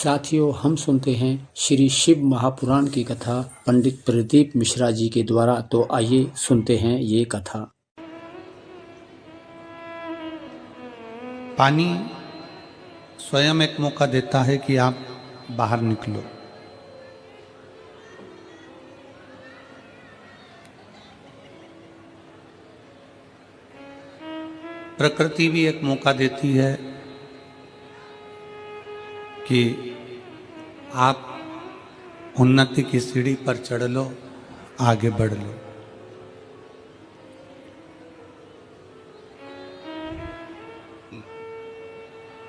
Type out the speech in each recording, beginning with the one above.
साथियों, हम सुनते हैं श्री शिव महापुराण की कथा पंडित प्रदीप मिश्रा जी के द्वारा। तो आइए सुनते हैं ये कथा। पानी स्वयं एक मौका देता है कि आप बाहर निकलो। प्रकृति भी एक मौका देती है कि आप उन्नति की सीढ़ी पर चढ़ लो, आगे बढ़ लो।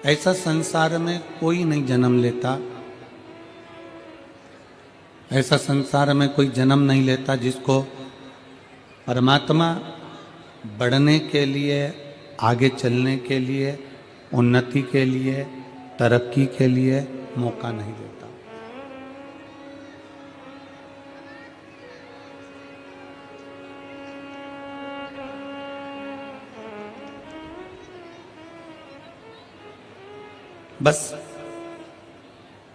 ऐसा संसार में कोई नहीं जन्म लेता, ऐसा संसार में कोई जन्म नहीं लेता जिसको परमात्मा बढ़ने के लिए, आगे चलने के लिए, उन्नति के लिए, तरक्की के लिए मौका नहीं देता। बस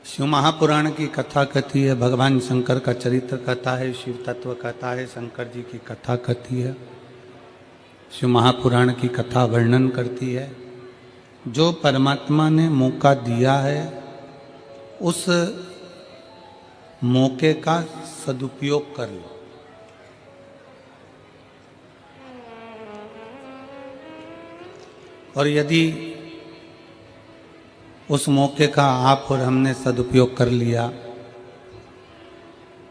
शिव महापुराण की कथा कथी है, भगवान शंकर का चरित्र कथा है, शिव तत्व कथा है, शंकर जी की कथा कथी है। शिव महापुराण की कथा वर्णन करती है जो परमात्मा ने मौका दिया है उस मौके का सदुपयोग कर लो। और यदि उस मौके का आप और हमने सदुपयोग कर लिया,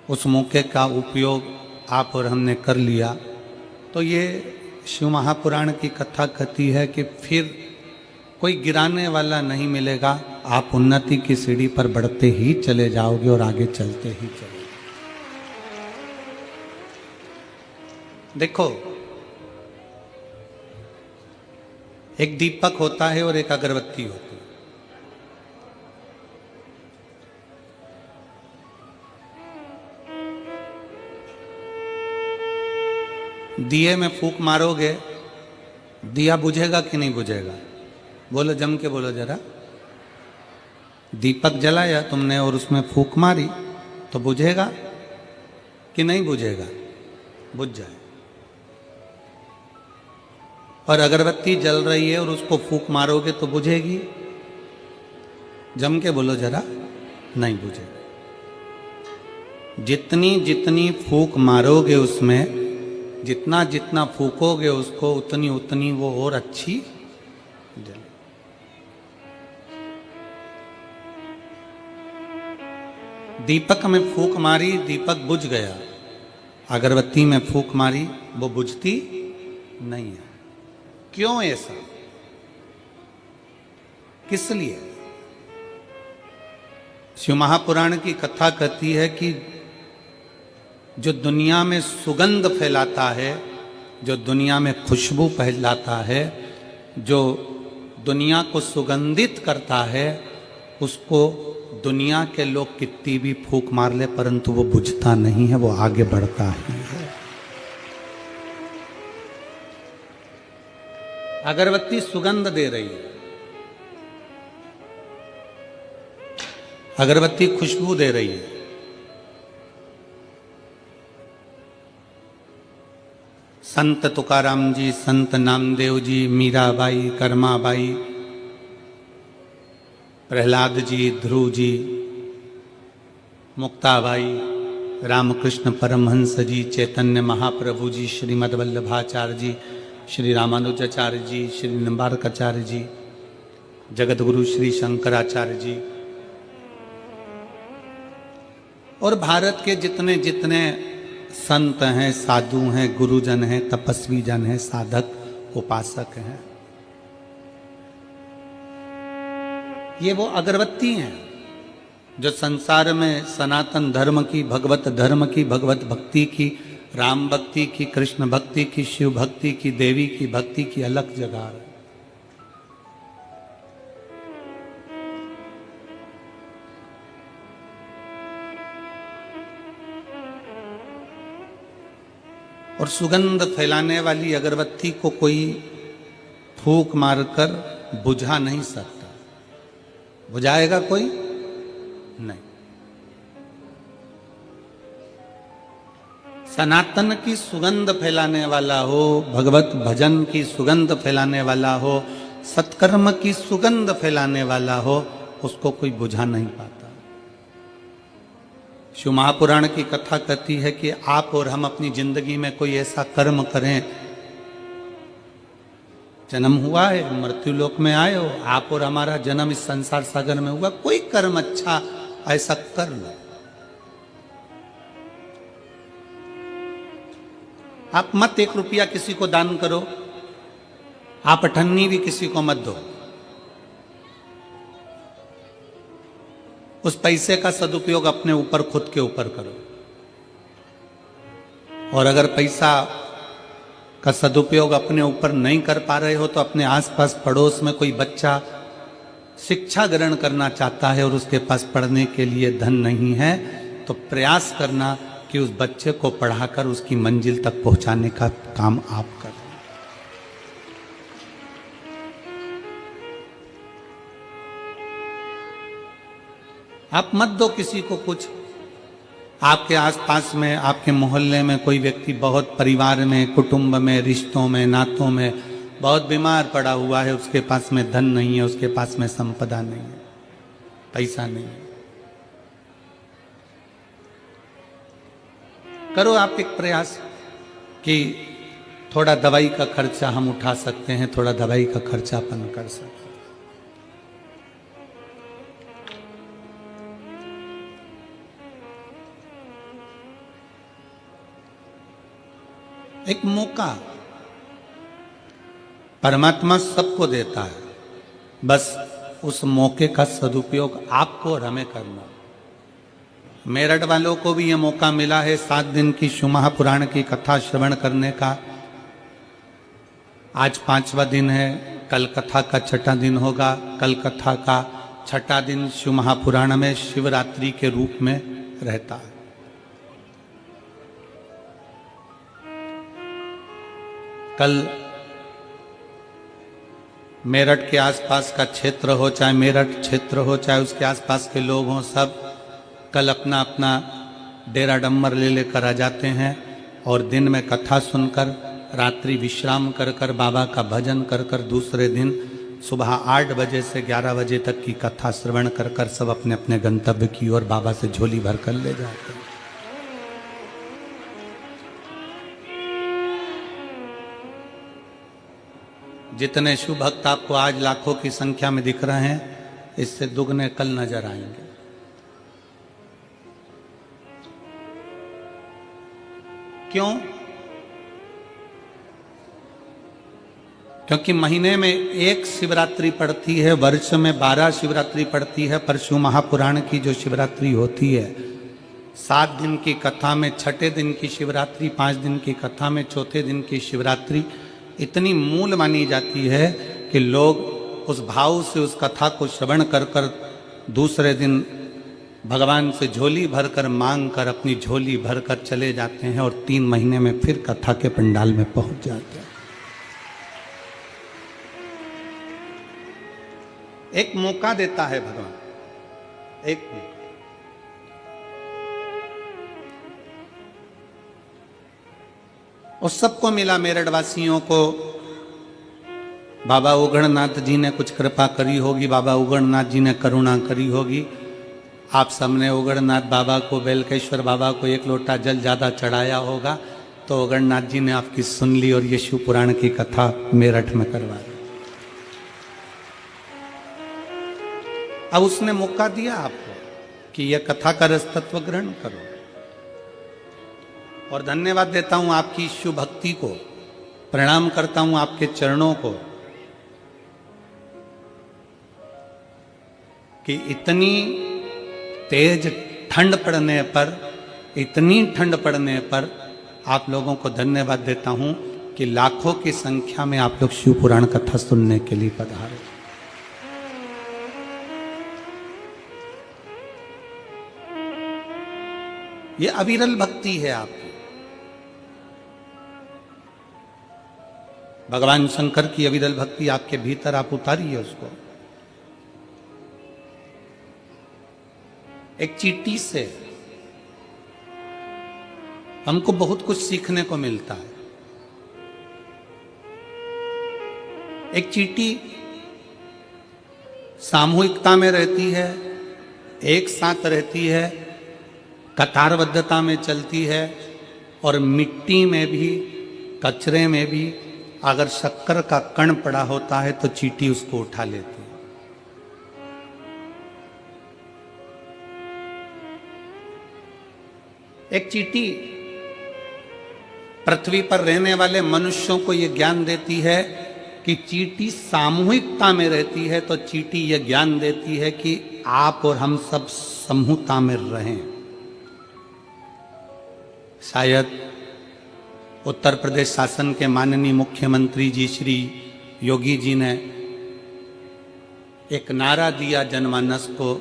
उस मौके का उपयोग आप और हमने कर लिया, तो ये शिव महापुराण की कथा कहती है कि फिर कोई गिराने वाला नहीं मिलेगा। आप उन्नति की सीढ़ी पर बढ़ते ही चले जाओगे और आगे चलते ही चले। देखो, एक दीपक होता है और एक अगरबत्ती होती है। दिए में फूंक मारोगे, दिया बुझेगा कि नहीं बुझेगा? बोलो, जम के बोलो जरा। दीपक जलाया तुमने और उसमें फूंक मारी तो बुझेगा कि नहीं बुझेगा? बुझ जाए। और अगरबत्ती जल रही है और उसको फूंक मारोगे तो बुझेगी? जम के बोलो जरा। नहीं बुझेगा। जितनी जितनी फूंक मारोगे उसमें, जितना जितना फूकोगे उसको, उतनी उतनी वो और अच्छी जले। दीपक में फूंक मारी, दीपक बुझ गया। अगरबत्ती में फूंक मारी, वो बुझती नहीं है। क्यों ऐसा? किस लिए? शिव महापुराण की कथा कहती है कि जो दुनिया में सुगंध फैलाता है, जो दुनिया में खुशबू फैलाता है, जो दुनिया को सुगंधित करता है, उसको दुनिया के लोग कितनी भी फूंक मार ले परंतु वो बुझता नहीं है, वो आगे बढ़ता ही है। अगरबत्ती सुगंध दे रही है, अगरबत्ती खुशबू दे रही है। संत तुकाराम जी, संत नामदेव जी, मीराबाई, कर्माबाई, प्रहलाद जी, ध्रुव जी, मुक्ताबाई, रामकृष्ण परमहंस जी, चैतन्य महाप्रभु जी, श्रीमद् वल्लभाचार्य जी, श्री रामानुजाचार्य जी, श्री निम्बारकाचार्य जी, जगतगुरु श्री शंकराचार्य जी, और भारत के जितने जितने संत हैं, साधु हैं, गुरुजन हैं, तपस्वी जन हैं, साधक, उपासक हैं, ये वो अगरबत्ती हैं जो संसार में सनातन धर्म की, भगवत धर्म की, भगवत भक्ति की, राम भक्ति की, कृष्ण भक्ति की, शिव भक्ति की, देवी की भक्ति की अलग जगह है। और सुगंध फैलाने वाली अगरबत्ती को कोई फूंक मारकर बुझा नहीं सकता। बुझाएगा कोई? नहीं। सनातन की सुगंध फैलाने वाला हो, भगवत भजन की सुगंध फैलाने वाला हो, सत्कर्म की सुगंध फैलाने वाला हो, उसको कोई बुझा नहीं पाता। शिव महापुराण की कथा कहती है कि आप और हम अपनी जिंदगी में कोई ऐसा कर्म करें, जन्म हुआ है, मृत्यु लोक में आए हो, आप और हमारा जन्म इस संसार सागर में हुआ, कोई कर्म अच्छा ऐसा कर लो। आप मत 1 रुपया किसी को दान करो, आप अठन्नी भी किसी को मत दो। उस पैसे का सदुपयोग अपने ऊपर, खुद के ऊपर करो। और अगर पैसा का सदुपयोग अपने ऊपर नहीं कर पा रहे हो तो अपने आसपास पड़ोस में कोई बच्चा शिक्षा ग्रहण करना चाहता है और उसके पास पढ़ने के लिए धन नहीं है, तो प्रयास करना कि उस बच्चे को पढ़ाकर उसकी मंजिल तक पहुंचाने का काम आप करें। आप मत दो किसी को कुछ। आपके आसपास में, आपके मोहल्ले में कोई व्यक्ति बहुत, परिवार में, कुटुंब में, रिश्तों में, नातों में बहुत बीमार पड़ा हुआ है, उसके पास में धन नहीं है, उसके पास में संपदा नहीं है, पैसा नहीं है, करो आप एक प्रयास कि थोड़ा दवाई का खर्चा हम उठा सकते हैं, थोड़ा दवाई का खर्चा अपन कर सकते हैं। एक मौका परमात्मा सबको देता है, बस उस मौके का सदुपयोग आपको और हमें करना। मेरठ वालों को भी यह मौका मिला है 7 दिन की शिव महापुराण की कथा श्रवण करने का। आज 5वां दिन है, कल कथा का 6ठा दिन होगा। कल कथा का 6ठा दिन शिव महापुराण में शिवरात्रि के रूप में रहता है। कल मेरठ के आसपास का क्षेत्र हो, चाहे मेरठ क्षेत्र हो, चाहे उसके आसपास के लोग हों, सब कल अपना अपना डेरा डम्बर ले लेकर आ जाते हैं और दिन में कथा सुनकर, रात्रि विश्राम कर कर, बाबा का भजन कर कर, दूसरे दिन सुबह 8 बजे से 11 बजे तक की कथा श्रवण कर कर सब अपने अपने गंतव्य की ओर बाबा से झोली भर कर ले जाते हैं। जितने शिव भक्त आपको आज लाखों की संख्या में दिख रहे हैं, इससे दुगने कल नजर आएंगे। क्यों? क्योंकि महीने में 1 शिवरात्रि पड़ती है, वर्ष में 12 शिवरात्रि पड़ती है, पर शिव महापुराण की जो शिवरात्रि होती है 7 दिन की कथा में 6ठे दिन की शिवरात्रि, 5 दिन की कथा में 4थे दिन की शिवरात्रि इतनी मूल मानी जाती है कि लोग उस भाव से उस कथा को श्रवण कर कर दूसरे दिन भगवान से झोली भरकर मांग कर अपनी झोली भरकर चले जाते हैं और 3 महीने में फिर कथा के पंडाल में पहुंच जाते हैं। एक मौका देता है भगवान, एक मौका। और सबको मिला, मेरठ वासियों को बाबा उगड़नाथ जी ने कुछ कृपा करी होगी, बाबा उगड़नाथ जी ने करुणा करी होगी। आप सबने उगड़नाथ बाबा को, बेलकेश्वर बाबा को 1 लोटा जल ज़्यादा चढ़ाया होगा, तो उगड़नाथ जी ने आपकी सुन ली और ये शिव पुराण की कथा मेरठ में करवा दी। अब उसने मौका दिया आपको कि यह कथा का रस तत्व ग्रहण करो। और धन्यवाद देता हूं आपकी शिव भक्ति को, प्रणाम करता हूं आपके चरणों को कि इतनी तेज ठंड पड़ने पर, इतनी ठंड पड़ने पर आप लोगों को धन्यवाद देता हूं कि लाखों की संख्या में आप लोग शिव पुराण कथा सुनने के लिए पधारे। ये अविरल भक्ति है आपकी। भगवान शंकर की अविरल भक्ति आपके भीतर, आप उतारिए उसको। एक चींटी से हमको बहुत कुछ सीखने को मिलता है। एक चींटी सामूहिकता में रहती है, एक साथ रहती है, कतारबद्धता में चलती है, और मिट्टी में भी, कचरे में भी अगर शक्कर का कण पड़ा होता है तो चींटी उसको उठा लेती है। एक चींटी पृथ्वी पर रहने वाले मनुष्यों को यह ज्ञान देती है कि चींटी सामूहिकता में रहती है, तो चींटी यह ज्ञान देती है कि आप और हम सब समूहता में रहें। शायद उत्तर प्रदेश शासन के माननीय मुख्यमंत्री जी श्री योगी जी ने एक नारा दिया जनमानस को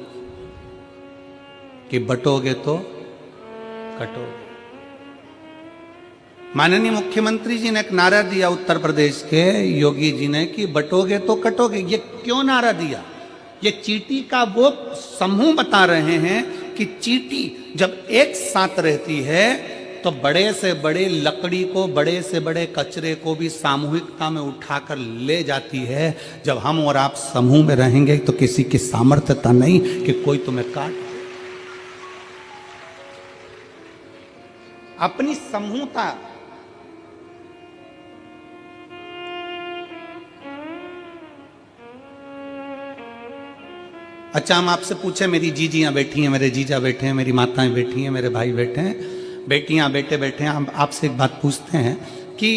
कि बटोगे तो कटोगे। माननीय मुख्यमंत्री जी ने एक नारा दिया उत्तर प्रदेश के योगी जी ने कि बटोगे तो कटोगे। ये क्यों नारा दिया? ये चींटी का वो समूह बता रहे हैं कि चींटी जब एक साथ रहती है तो बड़े से बड़े लकड़ी को, बड़े से बड़े कचरे को भी सामूहिकता में उठाकर ले जाती है। जब हम और आप समूह में रहेंगे तो किसी की सामर्थ्यता नहीं कि कोई तुम्हें काट दे। अपनी समूहता अच्छा, हम आपसे पूछे, मेरी जीजियां बैठी हैं, मेरे जीजा बैठे हैं, मेरी माताएं बैठी हैं, मेरे भाई बैठे हैं, बेटियां बेटे बैठे हैं, हम आपसे एक बात पूछते हैं कि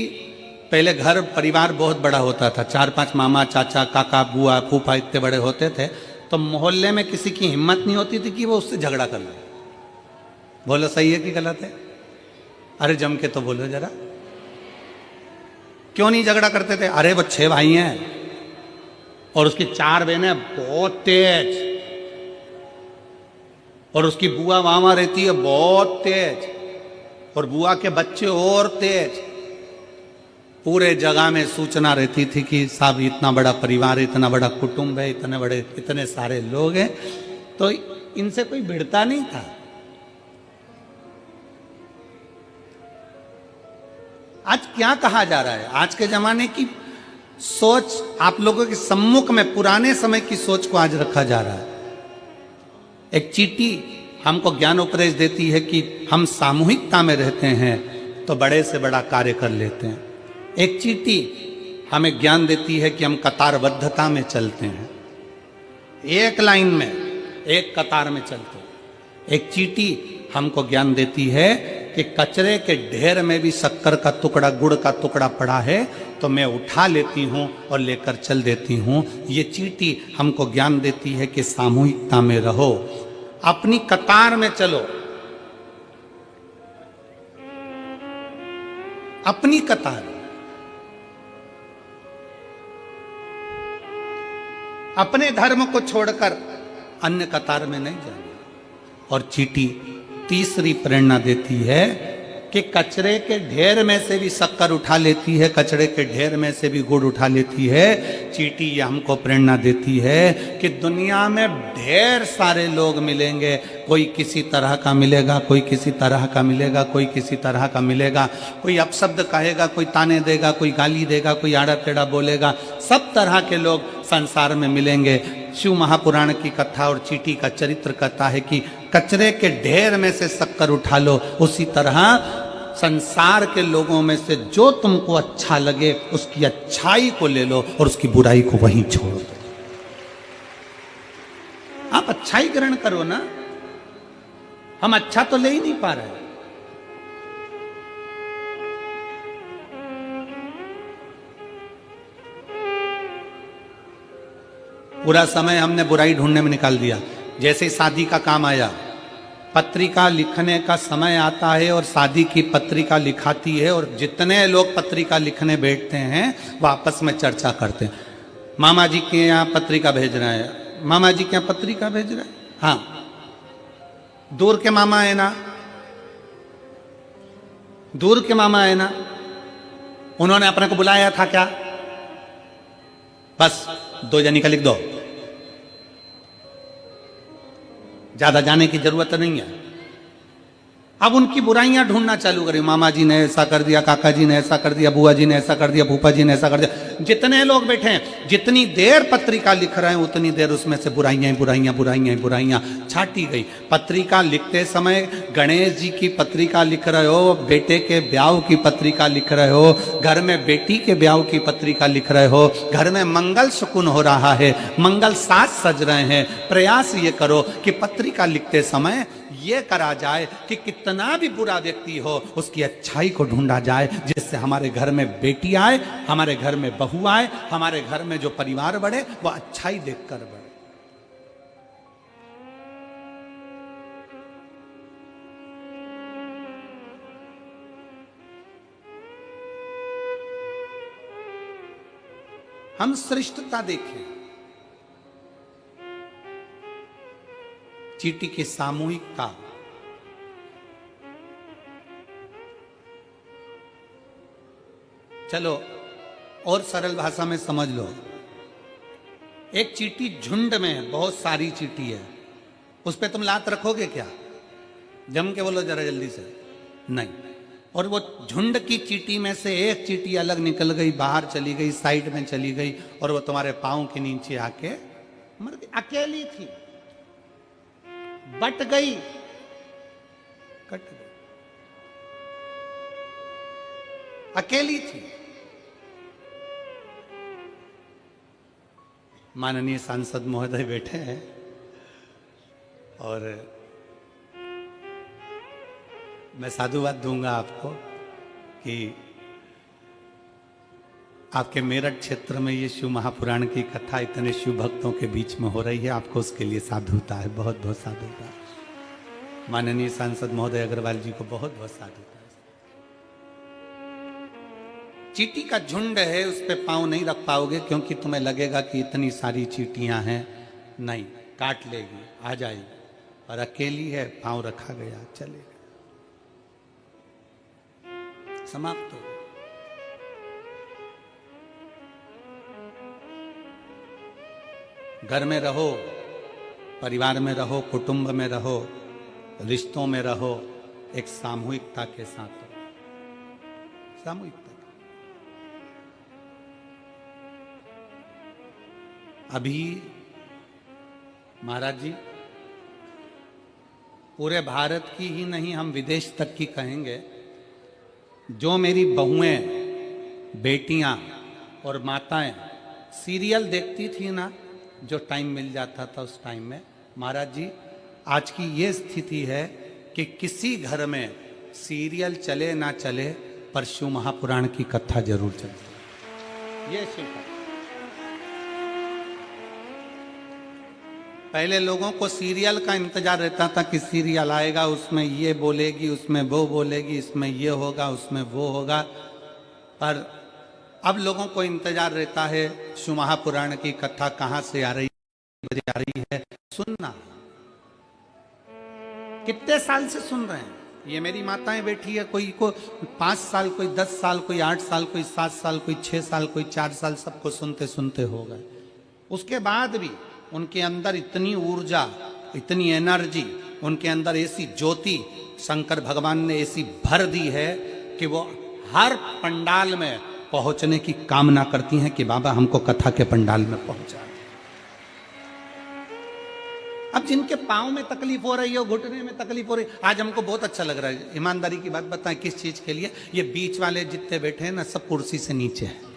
पहले घर परिवार बहुत बड़ा होता था, 4-5 मामा चाचा काका बुआ फूफा इतने बड़े होते थे, तो मोहल्ले में किसी की हिम्मत नहीं होती थी कि वो उससे झगड़ा कर ले। बोलो सही है कि गलत है? अरे जम के तो बोलो जरा, क्यों नहीं झगड़ा करते थे? अरे वो 6 भाई हैं और उसकी 4 बहनें बहुत तेज, और उसकी बुआ वहां रहती है बहुत तेज, और बुआ के बच्चे और तेज। पूरे जगह में सूचना रहती थी कि साहब इतना बड़ा परिवार, इतना बड़ा कुटुंब है, इतने सारे लोग हैं, तो इनसे कोई भिड़ता नहीं था। आज क्या कहा जा रहा है? आज के जमाने की सोच आप लोगों के सम्मुख में पुराने समय की सोच को आज रखा जा रहा है। एक चींटी हमको ज्ञान उपदेश देती है कि हम सामूहिकता में रहते हैं तो बड़े से बड़ा कार्य कर लेते हैं। एक चींटी हमें ज्ञान देती है कि हम कतारबद्धता में चलते हैं, एक लाइन में, एक कतार में चलते हैं। एक चींटी हमको ज्ञान देती है कि कचरे के ढेर में भी शक्कर का टुकड़ा, गुड़ का टुकड़ा पड़ा है तो मैं उठा लेती हूँ और लेकर चल देती हूँ। ये चींटी हमको ज्ञान देती है कि सामूहिकता में रहो, अपनी कतार में चलो, अपनी कतार, अपने धर्म को छोड़कर अन्य कतार में नहीं जाना। और चींटी तीसरी प्रेरणा देती है कि कचरे के ढेर में से भी शक्कर उठा लेती है, कचरे के ढेर में से भी गुड़ उठा लेती है। चींटी ये हमको प्रेरणा देती है कि दुनिया में ढेर सारे लोग मिलेंगे, कोई किसी तरह का मिलेगा, कोई किसी तरह का मिलेगा, कोई किसी तरह का मिलेगा, कोई अपशब्द कहेगा, कोई ताने देगा, कोई गाली देगा, कोई आड़ा टेढ़ा बोलेगा, सब तरह के लोग संसार में मिलेंगे। शिव महापुराण की कथा और चींटी का चरित्र कहता है कि कचरे के ढेर में से शक्कर उठा लो, उसी तरह संसार के लोगों में से जो तुमको अच्छा लगे उसकी अच्छाई को ले लो और उसकी बुराई को वहीं छोड़ दो। आप अच्छाई ग्रहण करो ना, हम अच्छा तो ले ही नहीं पा रहे। पूरा समय हमने बुराई ढूंढने में निकाल दिया। जैसे ही शादी का काम आया, पत्रिका लिखने का समय आता है और शादी की पत्रिका लिखाती है, और जितने लोग पत्रिका लिखने बैठते हैं वो आपस में चर्चा करते हैं। मामा जी के यहाँ पत्रिका भेज रहे हैं, मामा जी के यहाँ पत्रिका भेज रहे हैं, हाँ दूर के मामा है ना, दूर के मामा है ना, उन्होंने अपने को बुलाया था क्या? बस 2 जनी का लिख दो, ज्यादा जाने की जरूरत नहीं है। अब उनकी बुराइयां ढूंढना चालू करें, मामा जी ने ऐसा कर दिया, काका जी ने ऐसा कर दिया, बुआ जी ने ऐसा कर दिया, फूफा जी ने ऐसा कर दिया। जितने लोग बैठे हैं, जितनी देर पत्रिका लिख रहे हैं उतनी देर उसमें से बुराइयां बुराइयां बुराइयां बुराइयां छाटी गई। पत्रिका लिखते समय गणेश जी की पत्रिका लिख रहे हो, बेटे के ब्याह की पत्रिका लिख रहे हो, घर में बेटी के ब्याह की पत्रिका लिख रहे हो, घर में मंगल शकुन हो रहा है, मंगल साज सज रहे हैं, प्रयास ये करो कि पत्रिका लिखते समय ये करा जाए कि कितना भी बुरा व्यक्ति हो उसकी अच्छाई को ढूंढा जाए, जिससे हमारे घर में बेटी आए, हमारे घर में बहू आए, हमारे घर में जो परिवार बढ़े वो अच्छाई देखकर बढ़े। हम श्रेष्ठता देखें, चींटी की सामूहिकता, चलो और सरल भाषा में समझ लो, एक चींटी झुंड में है, बहुत सारी चींटी है, उस पे तुम लात रखोगे क्या? जम के बोलो जरा जल्दी से, नहीं। और वो झुंड की चींटी में से एक चींटी अलग निकल गई, बाहर चली गई, साइड में चली गई, और वो तुम्हारे पांव के नीचे आके मर गई। अकेली थी, बट गई, कट गई, अकेली थी। माननीय सांसद महोदय बैठे हैं और मैं साधुवाद दूंगा आपको कि आपके मेरठ क्षेत्र में ये शिव महापुराण की कथा इतने शिव भक्तों के बीच में हो रही है, आपको उसके लिए साधुता है, बहुत बहुत साधुता। माननीय सांसद महोदय अग्रवाल जी को बहुत बहुत साधुता है। चींटी का झुंड है, उस पे पांव नहीं रख पाओगे क्योंकि तुम्हें लगेगा कि इतनी सारी चींटियां हैं, नहीं, काट लेगी, आ जाएगी। और अकेली है, पांव रखा गया, चलेगा, समाप्त हो। घर में रहो, परिवार में रहो, कुटुंब में रहो, रिश्तों में रहो, एक सामूहिकता के साथ रहो, सामूहिकता। अभी महाराज जी पूरे भारत की ही नहीं, हम विदेश तक की कहेंगे, जो मेरी बहुएं, बेटियां और माताएं सीरियल देखती थी ना, जो टाइम मिल जाता था उस टाइम में, महाराज जी आज की ये स्थिति है कि किसी घर में सीरियल चले ना चले पर शिव महापुराण की कथा जरूर चलती। ये शिव कथा। पहले लोगों को सीरियल का इंतजार रहता था कि सीरियल आएगा, उसमें ये बोलेगी, उसमें वो बोलेगी, इसमें ये होगा, उसमें वो होगा, पर अब लोगों को इंतजार रहता है शिव महापुराण की कथा कहां से आ रही है, सुनना। कितने साल से सुन रहे हैं, ये मेरी माताएं बैठी है, कोई को 5 साल, कोई 10 साल, कोई 8 साल, कोई 7 साल, कोई 6 साल, कोई 4 साल, सबको सुनते सुनते हो गए। उसके बाद भी उनके अंदर इतनी ऊर्जा, इतनी एनर्जी, उनके अंदर ऐसी ज्योति शंकर भगवान ने ऐसी भर दी है कि वो हर पंडाल में पहुंचने की कामना करती हैं कि बाबा हमको कथा के पंडाल में पहुंचा। अब जिनके पांव में तकलीफ हो रही है, घुटने में तकलीफ हो रही है, आज हमको बहुत अच्छा लग रहा है। ईमानदारी की बात बताएं, किस चीज के लिए? ये बीच वाले जितने बैठे हैं ना, सब कुर्सी से नीचे है।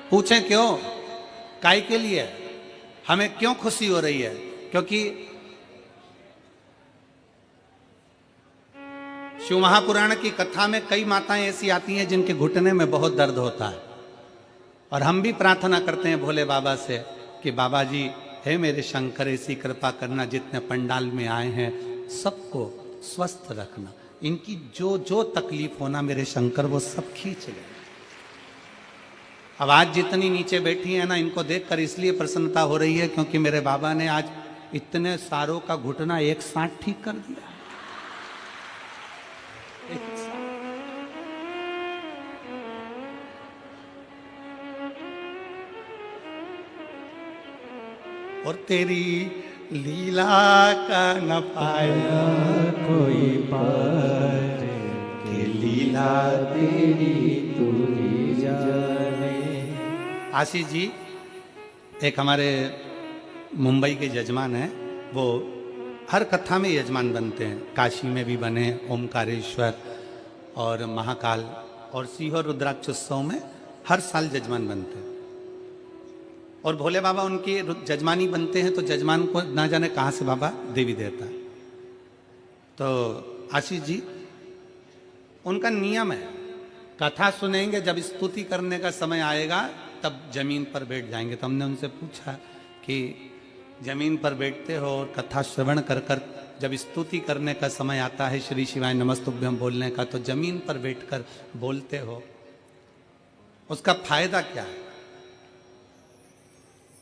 पूछें क्यों? काय के लिए? हमें क्यों खुशी हो रही है? क्योंकि शिव महापुराण की कथा में कई माताएं ऐसी आती हैं जिनके घुटने में बहुत दर्द होता है, और हम भी प्रार्थना करते हैं भोले बाबा से कि बाबा जी, हे मेरे शंकर, ऐसी कृपा करना, जितने पंडाल में आए हैं सबको स्वस्थ रखना, इनकी जो जो तकलीफ होना मेरे शंकर वो सब खींच ले। अब आज जितनी नीचे बैठी है ना, इनको देखकर इसलिए प्रसन्नता हो रही है क्योंकि मेरे बाबा ने आज इतने सारों का घुटना एक साथ ठीक कर दिया। और तेरी लीला का न पाया कोई पार के लीला तेरी तू ही जाने। आशीष जी एक हमारे मुंबई के यजमान हैं, वो हर कथा में यजमान बनते हैं। काशी में भी बने, ओमकारेश्वर और महाकाल और सीहोर रुद्राक्षोत्सव में हर साल यजमान बनते हैं। और भोले बाबा उनकी जजमानी बनते हैं तो जजमान को ना जाने कहाँ से बाबा देवी देता है। तो आशीष जी उनका नियम है, कथा सुनेंगे, जब स्तुति करने का समय आएगा तब जमीन पर बैठ जाएंगे। तो हमने उनसे पूछा कि जमीन पर बैठते हो और कथा श्रवण कर कर जब स्तुति करने का समय आता है श्री शिवाय नमस्तुभ्यम बोलने का, तो जमीन पर बैठकर बोलते हो, उसका फायदा क्या है?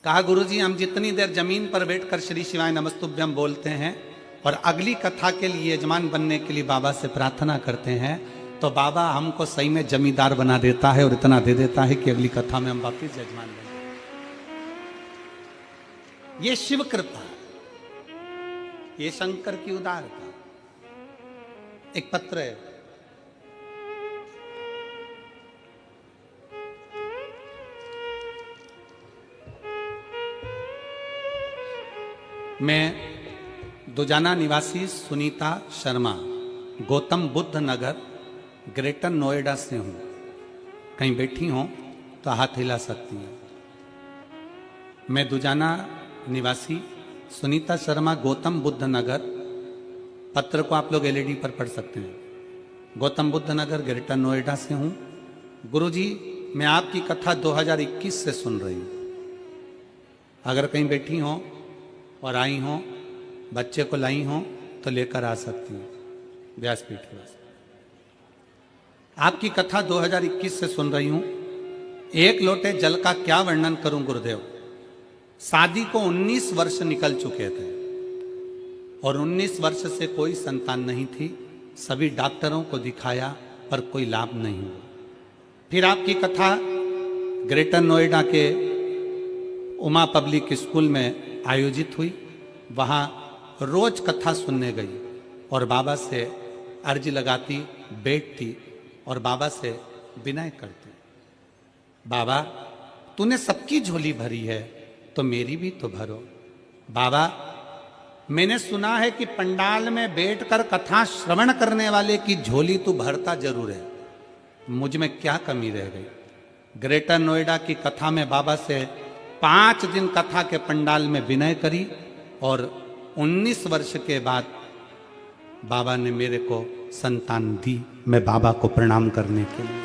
कहा गुरुजी हम जितनी देर जमीन पर बैठकर श्री शिवाय नमस्तुभ्यम बोलते हैं और अगली कथा के लिए यजमान बनने के लिए बाबा से प्रार्थना करते हैं, तो बाबा हमको सही में जमींदार बना देता है और इतना दे देता है कि अगली कथा में हम वापिस यजमान बने। ये शिव कृपा, ये शंकर की उदारता। एक पत्र है, मैं दुजाना निवासी सुनीता शर्मा गौतम बुद्ध नगर ग्रेटर नोएडा से हूं। कहीं बैठी हो तो हाथ हिला सकती हैं। मैं दुजाना निवासी सुनीता शर्मा गौतम बुद्ध नगर, पत्र को आप लोग एलईडी पर पढ़ सकते हैं, गौतम बुद्ध नगर ग्रेटर नोएडा से हूं। गुरुजी मैं आपकी कथा 2021 से सुन रही हूं। अगर कहीं बैठी हो और आई हो, बच्चे को लाई हो तो लेकर आ सकती हूँ व्यासपीठ पर। आपकी कथा 2021 से सुन रही हूं। एक लोटे जल का क्या वर्णन करूं गुरुदेव। शादी को 19 वर्ष निकल चुके थे और 19 वर्ष से कोई संतान नहीं थी। सभी डॉक्टरों को दिखाया पर कोई लाभ नहीं हुआ। फिर आपकी कथा ग्रेटर नोएडा के उमा पब्लिक स्कूल में आयोजित हुई। वहाँ रोज कथा सुनने गई और बाबा से अर्जी लगाती, बैठती और बाबा से विनय करती, बाबा तूने सबकी झोली भरी है तो मेरी भी तो भरो। बाबा मैंने सुना है कि पंडाल में बैठकर कथा श्रवण करने वाले की झोली तू भरता जरूर है, मुझ में क्या कमी रह गई। ग्रेटर नोएडा की कथा में बाबा से 5 दिन कथा के पंडाल में विनय करी और 19 वर्ष के बाद बाबा ने मेरे को संतान दी। मैं बाबा को प्रणाम करने के लिए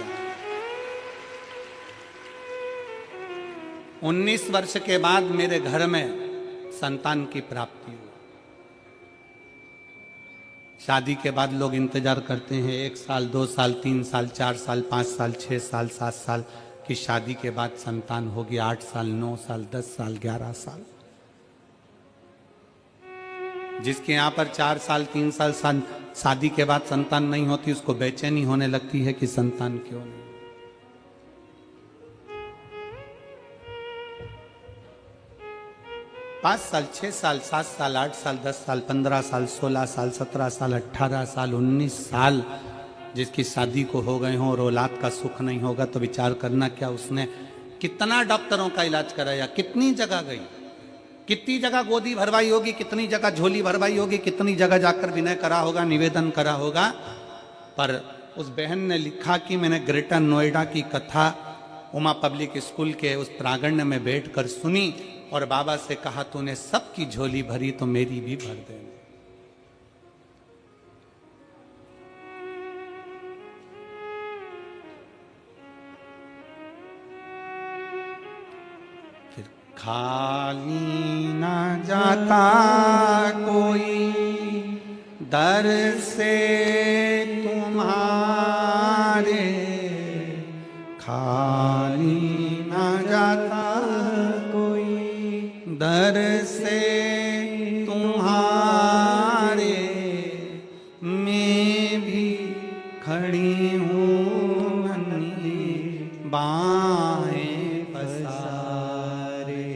19 वर्ष के बाद मेरे घर में संतान की प्राप्ति हुई। शादी के बाद लोग इंतजार करते हैं 1 साल, 2 साल, 3 साल, 4 साल, 5 साल, 6 साल, 7 साल की शादी के बाद संतान होगी। 8 साल, 9 साल, 10 साल, 11 साल। जिसके यहाँ पर 4 साल, 3 साल शादी के बाद संतान नहीं होती, उसको बेचैनी होने लगती है कि संतान क्यों नहीं। पाँच साल, 6 साल, 7 साल, 8 साल, 10 साल, 15 साल, 16 साल, 17 साल, 18 साल, 19 साल जिसकी शादी को हो गए हों और औलाद का सुख नहीं होगा तो विचार करना क्या उसने कितना डॉक्टरों का इलाज कराया, कितनी जगह गई, कितनी जगह गोदी भरवाई होगी, कितनी जगह झोली भरवाई होगी, कितनी जगह जाकर विनय करा होगा, निवेदन करा होगा। पर उस बहन ने लिखा कि मैंने ग्रेटर नोएडा की कथा उमा पब्लिक स्कूल के उस प्रांगण में बैठकर सुनी और बाबा से कहा तूने सबकी झोली भरी तो मेरी भी भर देना। फिर खाली ना जाता कोई दर से तुम्हारे, खाली ना जाता दर से तुम्हारे, मैं भी खड़ी हूँ नन्ही बाहें पसारे।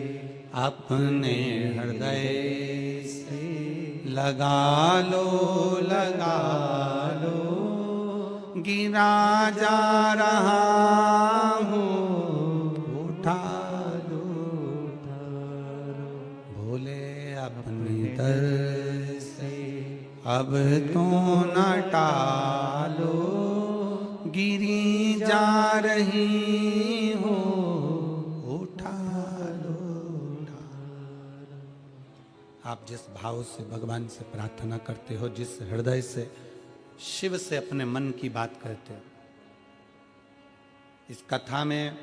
अपने हृदय से लगा लो, लगा लो, गिरा जा रहा हूँ, उठा लो, भोले अपने दर से अब तो न टालो, गिरी जा रही हो, उठा लो, उठा लो। आप जिस भाव से भगवान से प्रार्थना करते हो, जिस हृदय से शिव से अपने मन की बात करते हो, इस कथा में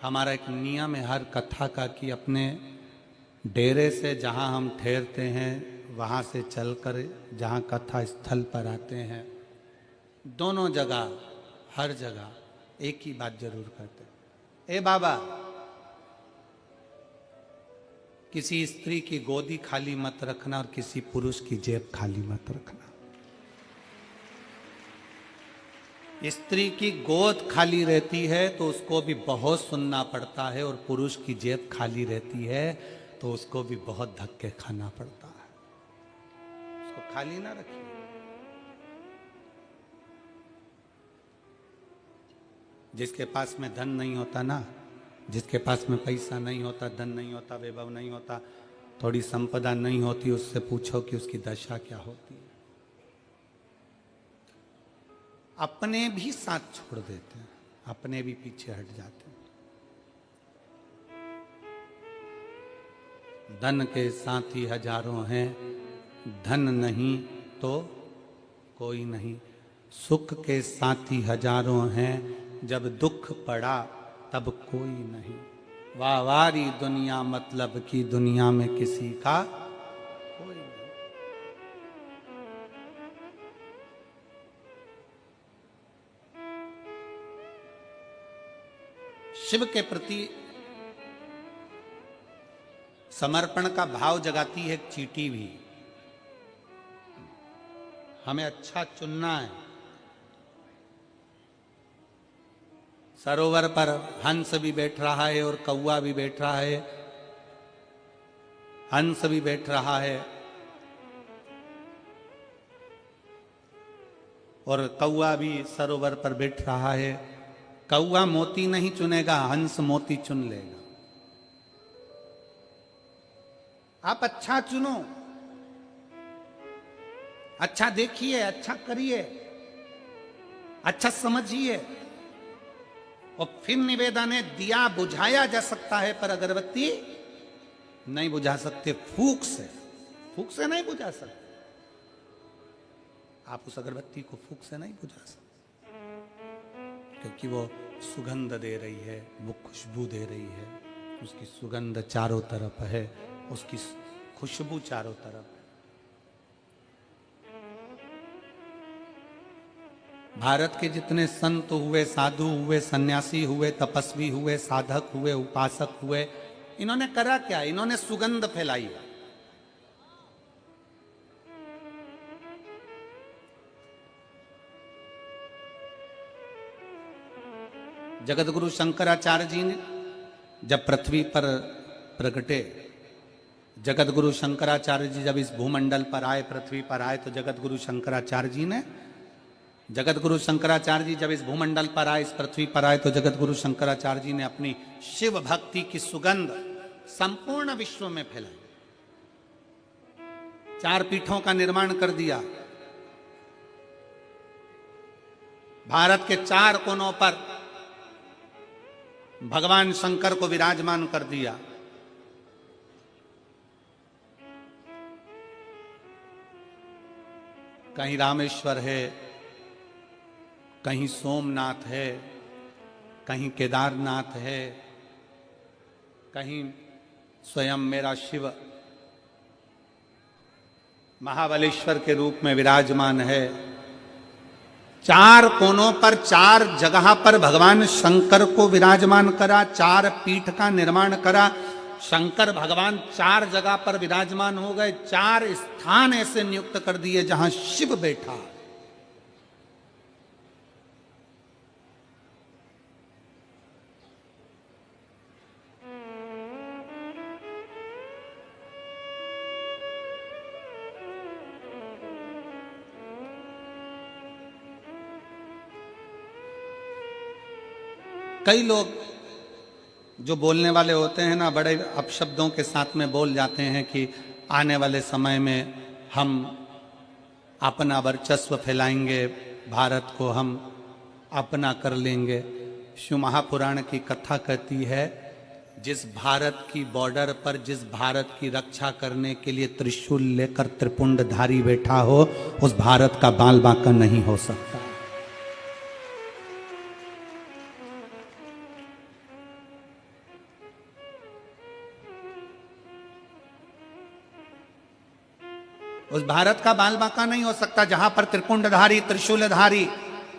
हमारा एक नियम है हर कथा का कि अपने डेरे से जहाँ हम ठहरते हैं वहाँ से चलकर जहाँ कथा स्थल पर आते हैं, दोनों जगह हर जगह एक ही बात जरूर करते हैं। ए बाबा, किसी स्त्री की गोदी खाली मत रखना और किसी पुरुष की जेब खाली मत रखना। स्त्री की गोद खाली रहती है तो उसको भी बहुत सुनना पड़ता है, और पुरुष की जेब खाली रहती है तो उसको भी बहुत धक्के खाना पड़ता है। उसको खाली ना रखिए। जिसके पास में धन नहीं होता ना, जिसके पास में पैसा नहीं होता, धन नहीं होता, वैभव नहीं होता, थोड़ी संपदा नहीं होती, उससे पूछो कि उसकी दशा क्या होती है। अपने भी साथ छोड़ देते हैं, अपने भी पीछे हट जाते हैं। धन के साथी हजारों हैं, धन नहीं तो कोई नहीं। सुख के साथी हजारों हैं, जब दुख पड़ा तब कोई नहीं। वाहवारी दुनिया मतलब की दुनिया में किसी का कोई नहीं। शिव के प्रति समर्पण का भाव जगाती है एक चींटी भी। हमें अच्छा चुनना है। सरोवर पर हंस भी बैठ रहा है और कौवा भी बैठ रहा है। हंस भी बैठ रहा है और कौवा भी सरोवर पर बैठ रहा है। कौवा मोती नहीं चुनेगा, हंस मोती चुन लेगा। आप अच्छा चुनो, अच्छा देखिए, अच्छा करिए, अच्छा समझिए। और फिर निवेदन है, दिया बुझाया जा सकता है पर अगरबत्ती नहीं बुझा सकते। फूंक से नहीं बुझा सकते। आप उस अगरबत्ती को फूंक से नहीं बुझा सकते, क्योंकि वो सुगंध दे रही है, वो खुशबू दे रही है। उसकी सुगंध चारों तरफ है, उसकी खुशबू चारों तरफ है। भारत के जितने संत हुए, साधु हुए, सन्यासी हुए, तपस्वी हुए, साधक हुए, उपासक हुए, इन्होंने करा क्या? इन्होंने सुगंध फैलाई। जगत गुरु शंकराचार्य जी ने जब पृथ्वी पर प्रकटे, जगत गुरु शंकराचार्य जी जब इस भूमंडल पर आए, पृथ्वी पर आए, तो जगत गुरु शंकराचार्य जी जब इस भूमंडल पर आए, इस पृथ्वी पर आए, तो जगत गुरु शंकराचार्य जी ने अपनी शिव भक्ति की सुगंध संपूर्ण विश्व में फैलाई। 4 पीठों का निर्माण कर दिया। भारत के 4 कोनों पर भगवान शंकर को विराजमान कर दिया। कहीं रामेश्वर है, कहीं सोमनाथ है, कहीं केदारनाथ है, कहीं स्वयं मेरा शिव महाबलेश्वर के रूप में विराजमान है। 4 कोनों पर, 4 जगह पर भगवान शंकर को विराजमान करा, 4 पीठ का निर्माण करा। शंकर भगवान 4 जगह पर विराजमान हो गए। 4 स्थान ऐसे नियुक्त कर दिए जहां शिव बैठा। कई लोग जो बोलने वाले होते हैं ना, बड़े अपशब्दों के साथ में बोल जाते हैं कि आने वाले समय में हम अपना वर्चस्व फैलाएंगे, भारत को हम अपना कर लेंगे। शिव महापुराण की कथा कहती है, जिस भारत की बॉर्डर पर, जिस भारत की रक्षा करने के लिए त्रिशूल लेकर त्रिपुंडधारी बैठा हो, उस भारत का बाल बांका नहीं हो सकता। उस भारत का बाल बांका नहीं हो सकता जहां पर त्रिपुंडधारी, त्रिशूलधारी,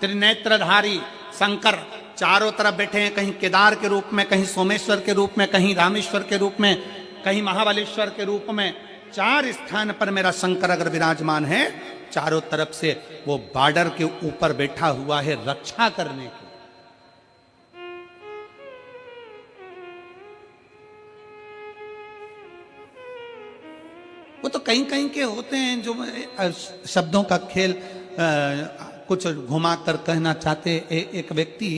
त्रिनेत्रधारी शंकर चारों तरफ बैठे हैं, कहीं केदार के रूप में, कहीं सोमेश्वर के रूप में, कहीं रामेश्वर के रूप में, कहीं महाबलेश्वर के रूप में। 4 स्थान पर मेरा शंकर अगर विराजमान है, चारों तरफ से वो बॉर्डर के ऊपर बैठा हुआ है रक्षा करने की। वो तो कहीं कहीं के होते हैं जो शब्दों का खेल कुछ घुमा कर कहना चाहते। एक व्यक्ति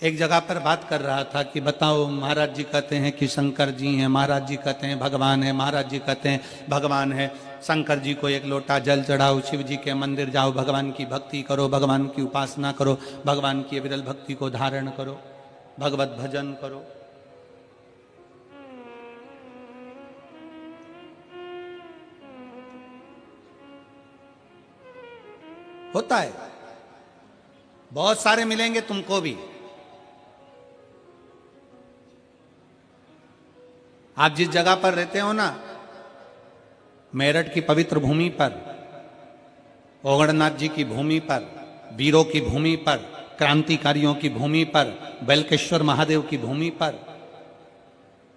एक जगह पर बात कर रहा था कि बताओ, महाराज जी कहते हैं कि शंकर जी हैं, महाराज जी कहते हैं भगवान है, महाराज जी कहते हैं भगवान है। शंकर जी को एक लोटा जल चढ़ाओ, शिव जी के मंदिर जाओ, भगवान की भक्ति करो, भगवान की उपासना करो, भगवान की विरल भक्ति को धारण करो, भगवत भजन करो। होता है, बहुत सारे मिलेंगे तुमको भी। आप जिस जगह पर रहते हो ना, मेरठ की पवित्र भूमि पर, ओगड़नाथ जी की भूमि पर, वीरों की भूमि पर, क्रांतिकारियों की भूमि पर, बेलकेश्वर महादेव की भूमि पर,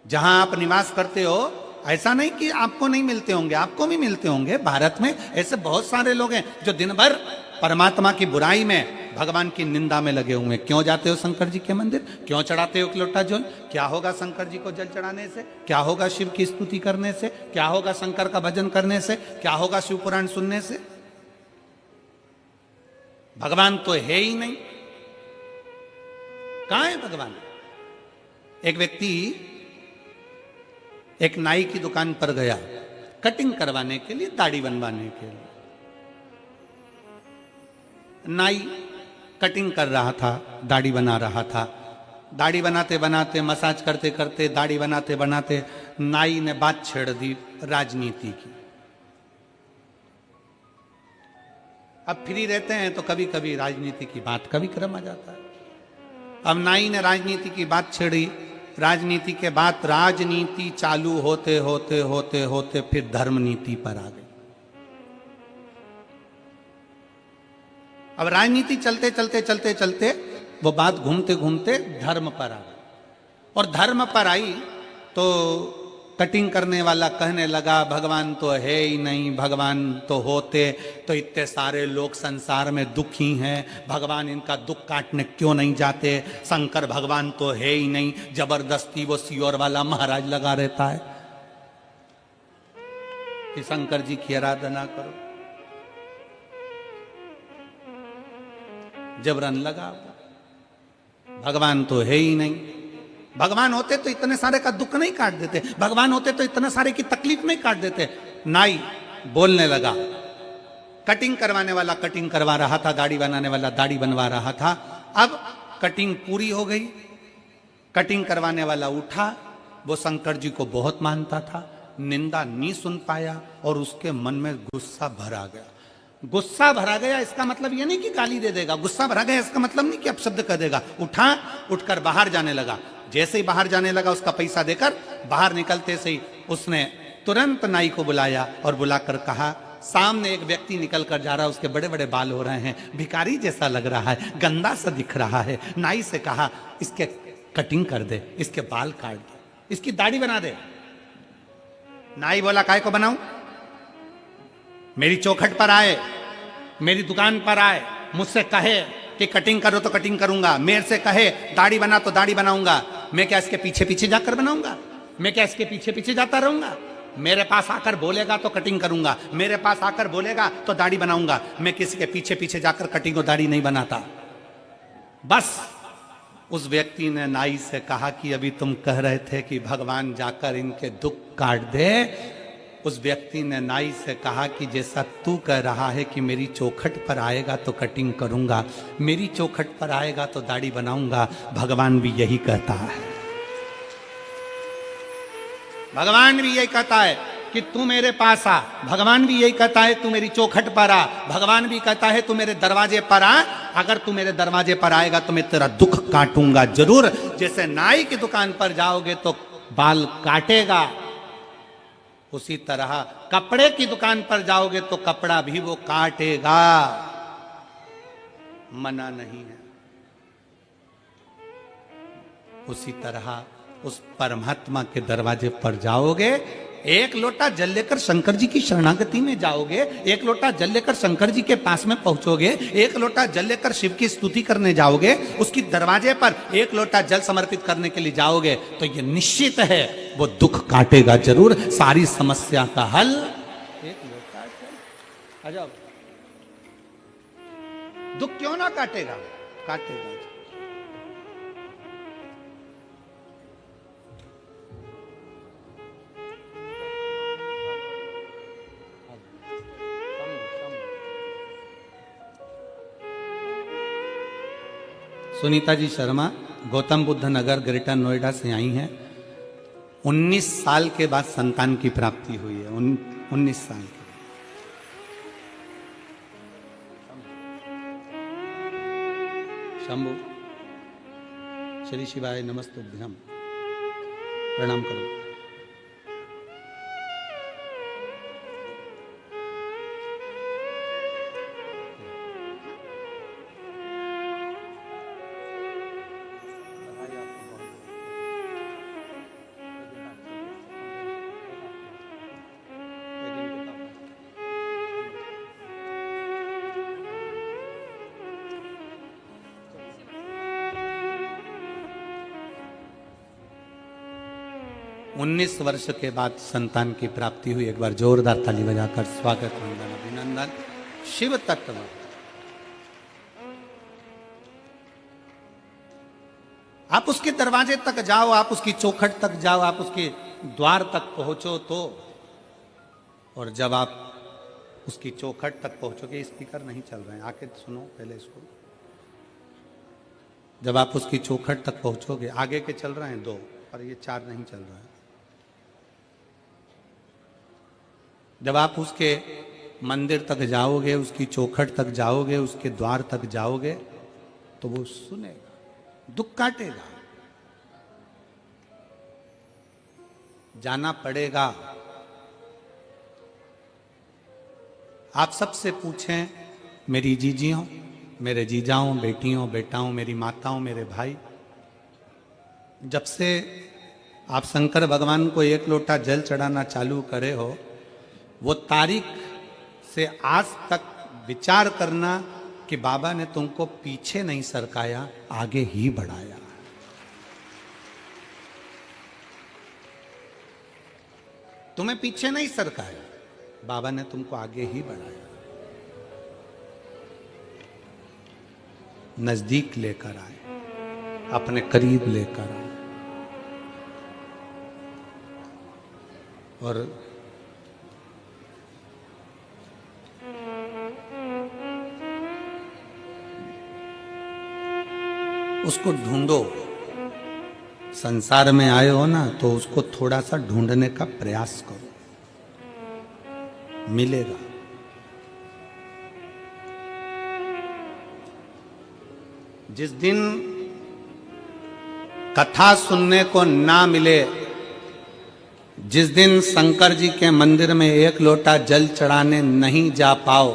जहां आप निवास करते हो, ऐसा नहीं कि आपको नहीं मिलते होंगे, आपको भी मिलते होंगे। भारत में ऐसे बहुत सारे लोग हैं जो दिन भर परमात्मा की बुराई में, भगवान की निंदा में लगे हुए हैं। क्यों जाते हो शंकर जी के मंदिर? क्यों चढ़ाते हो एक लोटा जल? क्या होगा शंकर जी को जल चढ़ाने से? क्या होगा शिव की स्तुति करने से? क्या होगा शंकर का भजन करने से? क्या होगा शिव पुराण सुनने से? भगवान तो है ही नहीं। कहां है भगवान? एक व्यक्ति एक नाई की दुकान पर गया कटिंग करवाने के लिए, दाढ़ी बनवाने के लिए। नाई कटिंग कर रहा था, दाढ़ी बना रहा था। दाढ़ी बनाते बनाते, मसाज करते करते, दाढ़ी बनाते बनाते नाई ने बात छेड़ दी राजनीति की। अब फ्री रहते हैं तो कभी कभी राजनीति की बात का भी क्रम आ जाता है। अब नाई ने राजनीति की बात छेड़ी। राजनीति के बाद राजनीति चालू होते होते होते होते फिर धर्म नीति पर आ गई। अब राजनीति चलते चलते चलते चलते वो बात घूमते घूमते धर्म पर आ गई। और धर्म पर आई तो कटिंग करने वाला कहने लगा, भगवान तो है ही नहीं, भगवान तो होते तो इतने सारे लोग संसार में दुखी हैं, भगवान इनका दुख काटने क्यों नहीं जाते? शंकर भगवान तो है ही नहीं, जबरदस्ती वो सियोर वाला महाराज लगा रहता है कि शंकर जी की आराधना करो। जबरन लगा, भगवान तो है ही नहीं। भगवान होते तो इतने सारे का दुख नहीं काट देते, भगवान होते तो इतने सारे की तकलीफ नहीं काट देते। नाई बोलने लगा, कटिंग करवाने वाला कटिंग करवा रहा था, दाढ़ी बनाने वाला दाढ़ी बनवा रहा था। अब कटिंग पूरी हो गई, कटिंग करवाने वाला उठा, वो शंकर जी को बहुत मानता था, निंदा नहीं सुन पाया और उसके मन में गुस्सा भरा गया। गुस्सा भरा गया इसका मतलब ये नहीं कि गाली दे देगा, गुस्सा भरा गया इसका मतलब नहीं कि अपशब्द कह देगा। उठा, उठकर बाहर जाने लगा। जैसे ही बाहर जाने लगा, उसका पैसा देकर बाहर निकलते से ही उसने तुरंत नाई को बुलाया और बुलाकर कहा, सामने एक व्यक्ति निकल कर जा रहा है, उसके बड़े बड़े बाल हो रहे हैं, भिखारी जैसा लग रहा है, गंदा सा दिख रहा है। नाई से कहा, इसके कटिंग कर दे, इसके बाल काट दे, इसकी दाढ़ी बना दे। नाई बोला, काय को बनाऊं? मेरी चौखट पर आए, मेरी दुकान पर आए, मुझसे कहे कि कटिंग करो तो कटिंग करूंगा, मेरे से कहे दाढ़ी बना तो दाढ़ी बनाऊंगा। मैं क्या इसके पीछे पीछे जाकर बनाऊंगा? मैं क्या इसके पीछे पीछे जाता रहूंगा? मेरे पास आकर बोलेगा तो कटिंग करूंगा, मेरे पास आकर बोलेगा तो दाढ़ी बनाऊंगा। मैं किसी के पीछे पीछे जाकर कटिंग और दाढ़ी नहीं बनाता। बस उस व्यक्ति ने नाई से कहा कि अभी तुम कह रहे थे कि भगवान जाकर इनके दुख काट दे। उस व्यक्ति ने नाई से कहा कि जैसा तू कह रहा है कि मेरी चौखट पर आएगा तो कटिंग करूंगा, मेरी चौखट पर आएगा तो दाढ़ी बनाऊंगा, भगवान भी यही कहता है। भगवान भी यही कहता है कि तू मेरे पास आ। भगवान भी यही कहता है तू मेरी चौखट पर आ। भगवान भी कहता है तू मेरे दरवाजे पर आ। अगर तू मेरे दरवाजे पर आएगा तो मैं तेरा दुख काटूंगा जरूर। जैसे नाई की दुकान पर जाओगे तो बाल काटेगा, उसी तरह कपड़े की दुकान पर जाओगे तो कपड़ा भी वो काटेगा, मना नहीं है। उसी तरह उस परमात्मा के दरवाजे पर जाओगे, एक लोटा जल लेकर शंकर जी की शरणागति में जाओगे, एक लोटा जल लेकर शंकर जी के पास में पहुंचोगे, एक लोटा जल लेकर शिव की स्तुति करने जाओगे, उसकी दरवाजे पर एक लोटा जल समर्पित करने के लिए जाओगे, तो ये निश्चित है वो दुख काटेगा जरूर। सारी समस्या का हल एक लोटा जल। आ जाओ, दुख क्यों ना काटेगा, काटेगा। सुनीता जी शर्मा गौतम बुद्ध नगर ग्रेटर नोएडा से आई हैं। 19 साल के बाद संतान की प्राप्ति हुई है। 19 साल के। शंभु श्री शिवाय नमस्तुभ्यम, प्रणाम करो। उन्नीस वर्ष के बाद संतान की प्राप्ति हुई। एक बार जोरदार ताली बजाकर स्वागत, वंदन, अभिनंदन। शिव तत्व आप उसके दरवाजे तक जाओ, आप उसकी चौखट तक जाओ, आप उसके द्वार तक पहुंचो तो, और जब आप उसकी चौखट तक पहुंचोगे, स्पीकर नहीं चल रहे हैं, आके सुनो पहले इसको। जब आप उसकी चौखट तक पहुंचोगे, आगे के चल रहे हैं 2 और ये 4 नहीं चल रहा है। जब आप उसके मंदिर तक जाओगे, उसकी चौखट तक जाओगे, उसके द्वार तक जाओगे, तो वो सुनेगा, दुख काटेगा, जाना पड़ेगा। आप सबसे पूछें, मेरी जीजियों, मेरे जीजाओं, बेटियों, बेटाओं, मेरी माताओं, मेरे भाई, जब से आप शंकर भगवान को एक लोटा जल चढ़ाना चालू करे हो, वो तारीख से आज तक विचार करना कि बाबा ने तुमको पीछे नहीं सरकाया, आगे ही बढ़ाया। तुम्हें पीछे नहीं सरकाया, बाबा ने तुमको आगे ही बढ़ाया, नजदीक लेकर आए, अपने करीब लेकर आए। और उसको ढूंढो। संसार में आए हो ना, तो उसको थोड़ा सा ढूंढने का प्रयास करो, मिलेगा। जिस दिन कथा सुनने को ना मिले, जिस दिन शंकर जी के मंदिर में एक लोटा जल चढ़ाने नहीं जा पाओ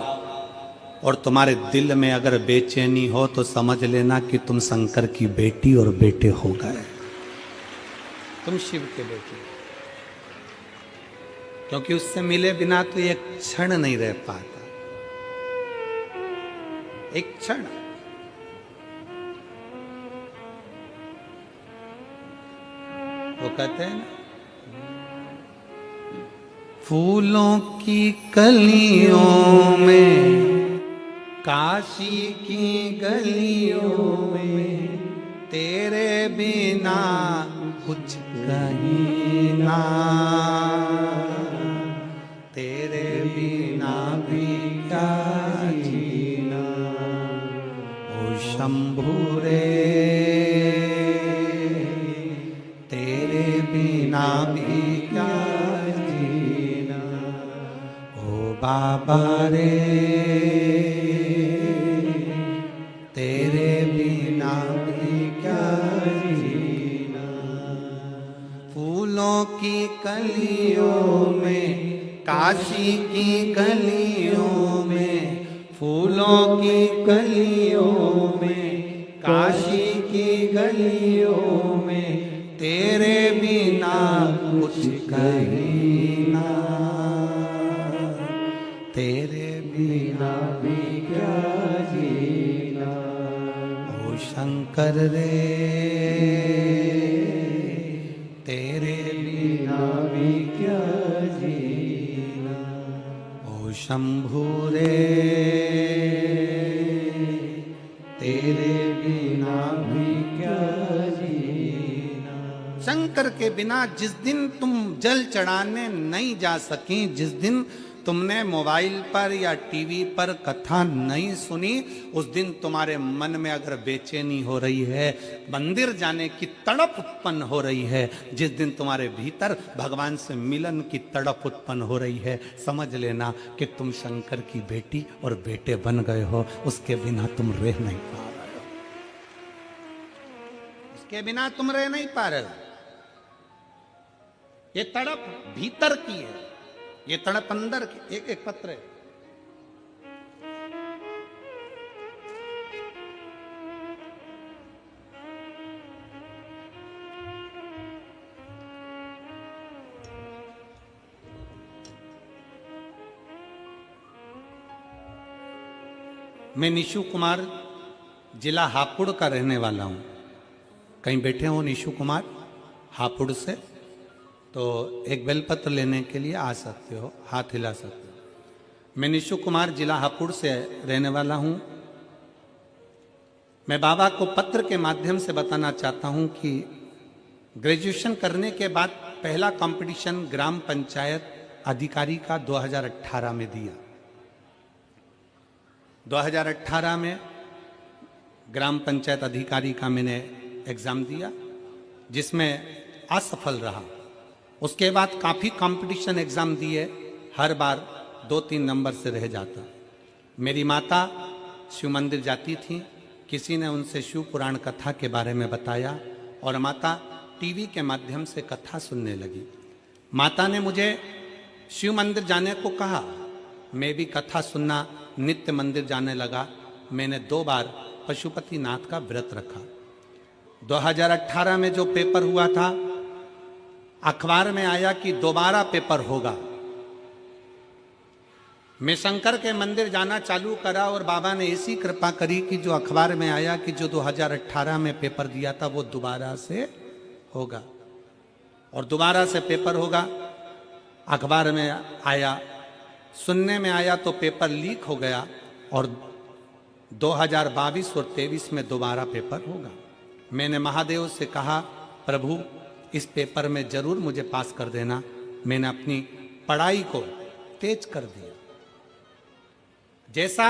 और तुम्हारे दिल में अगर बेचैनी हो, तो समझ लेना कि तुम शंकर की बेटी और बेटे हो गए, तुम शिव के बेटे। क्योंकि उससे मिले बिना तो एक क्षण नहीं रह पाता, एक क्षण। वो कहते हैं ना, फूलों की कलियों में काशी की गलियों में तेरे बिना कुछ कहीं ना, तेरे बिना भी क्या जीना। ओ शंभू रे तेरे बिना भी क्या जीना। ओ बाबा रे तेरे बिना भी क्या जीना। फूलों की कलियों में काशी की गलियों में, फूलों की कलियों में काशी की गलियों में तेरे बिना कुछ कहीं ना, तेरे बिना भी क्या जीना। ओ शंकर रे तेरे बिना भी क्या जीना। ओ शंभू रे तेरे बिना भी क्या जीना। शंकर के बिना जिस दिन तुम जल चढ़ाने नहीं जा सकी, जिस दिन तुमने मोबाइल पर या टीवी पर कथा नहीं सुनी, उस दिन तुम्हारे मन में अगर बेचैनी हो रही है, मंदिर जाने की तड़प उत्पन्न हो रही है, जिस दिन तुम्हारे भीतर भगवान से मिलन की तड़प उत्पन्न हो रही है, समझ लेना कि तुम शंकर की बेटी और बेटे बन गए हो। उसके बिना तुम रह नहीं पा रहे हो, उसके बिना तुम रह नहीं पा रहे हो। ये तड़प भीतर की है, ये तड़प अंदर की। एक एक पत्र है, मैं निशु कुमार जिला हापुड़ का रहने वाला हूं। कहीं बैठे हो निशु कुमार हापुड़ से, तो एक बेलपत्र लेने के लिए आ सकते हो, हाथ हिला सकते हो। मैं निशु कुमार जिला हापुड़ से रहने वाला हूं। मैं बाबा को पत्र के माध्यम से बताना चाहता हूं कि ग्रेजुएशन करने के बाद पहला कंपटीशन ग्राम पंचायत अधिकारी का 2018 में दिया। 2018 में ग्राम पंचायत अधिकारी का मैंने एग्जाम दिया, जिसमें असफल रहा। उसके बाद काफ़ी कंपटीशन एग्ज़ाम दिए, हर बार 2-3 नंबर से रह जाता। मेरी माता शिव मंदिर जाती थी, किसी ने उनसे शिव पुराण कथा के बारे में बताया और माता टीवी के माध्यम से कथा सुनने लगी। माता ने मुझे शिव मंदिर जाने को कहा, मैं भी कथा सुनना नित्य मंदिर जाने लगा। मैंने 2 बार पशुपतिनाथ का व्रत रखा। 2018 में जो पेपर हुआ था, अखबार में आया कि दोबारा पेपर होगा। मैं शंकर के मंदिर जाना चालू करा और बाबा ने ऐसी कृपा करी कि जो अखबार में आया कि जो 2018 में पेपर दिया था वो दोबारा से होगा और दोबारा से पेपर होगा। अखबार में आया, सुनने में आया तो पेपर लीक हो गया और 2022 और 23 में दोबारा पेपर होगा। मैंने महादेव से कहा, प्रभु इस पेपर में जरूर मुझे पास कर देना। मैंने अपनी पढ़ाई को तेज कर दिया। जैसा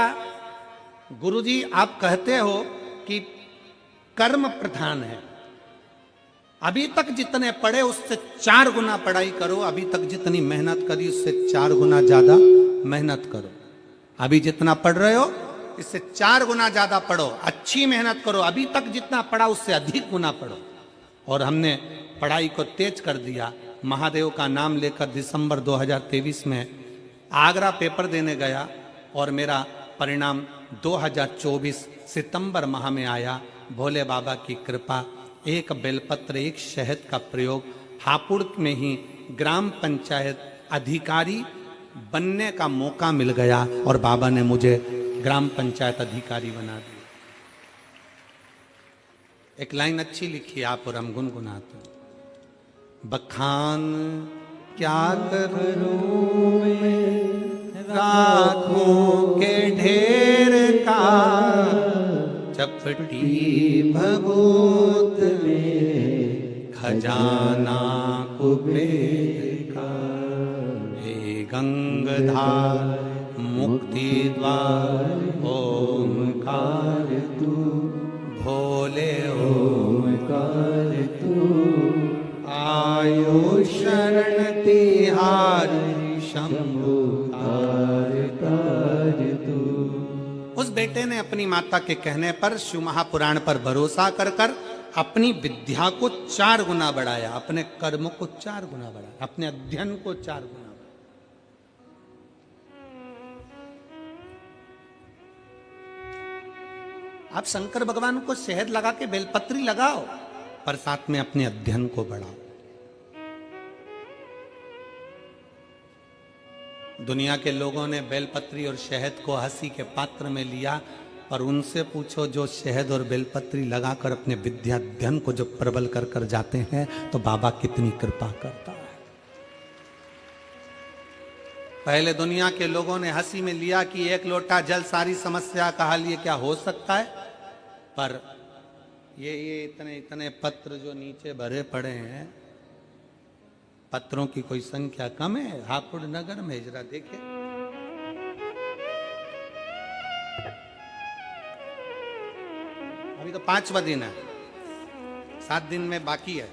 गुरुजी आप कहते हो कि कर्म प्रधान है, अभी तक जितने पढ़े उससे 4 गुना पढ़ाई करो। अभी तक जितनी मेहनत करी उससे 4 गुना ज्यादा मेहनत करो। अभी जितना पढ़ रहे हो इससे 4 गुना ज्यादा पढ़ो, अच्छी मेहनत करो। अभी तक जितना पढ़ा उससे अधिक गुना पढ़ो। और हमने पढ़ाई को तेज कर दिया। महादेव का नाम लेकर दिसंबर 2023 में आगरा पेपर देने गया और मेरा परिणाम 2024 सितंबर माह में आया। भोले बाबा की कृपा, एक बेलपत्र, एक शहद का प्रयोग, हापुड़ में ही ग्राम पंचायत अधिकारी बनने का मौका मिल गया और बाबा ने मुझे ग्राम पंचायत अधिकारी बना दिया। एक लाइन अच्छी लिखी आप और हम गुनगुनाते हैं। बखान क्या करूं मैं राखों के ढेर का, चपटी भभूत में खजाना कुबेर का। हे गंगाधार मुक्ति द्वार ओमकार तू, भोले ओमकार तू। आयो शरण तिहार शंभु तार तू। उस बेटे ने अपनी माता के कहने पर शिव महापुराण पर भरोसा कर कर अपनी विद्या को 4 गुना बढ़ाया, अपने कर्म को 4 गुना बढ़ाया, अपने अध्ययन को 4 गुना। आप शंकर भगवान को शहद लगा के बेलपत्री लगाओ, पर साथ में अपने अध्ययन को बढ़ाओ। दुनिया के लोगों ने बेलपत्री और शहद को हंसी के पात्र में लिया, पर उनसे पूछो जो शहद और बेलपत्री लगाकर अपने विद्या अध्ययन को जो प्रबल कर कर जाते हैं, तो बाबा कितनी कृपा करता है। पहले दुनिया के लोगों ने हंसी में लिया कि 1 लोटा जल सारी समस्या का हल, ये क्या हो सकता है। पर ये इतने इतने पत्र जो नीचे भरे पड़े हैं, पत्रों की कोई संख्या कम है। हापुड़ नगर में जरा देखे, अभी तो 5वां दिन है, 7 दिन में बाकी है।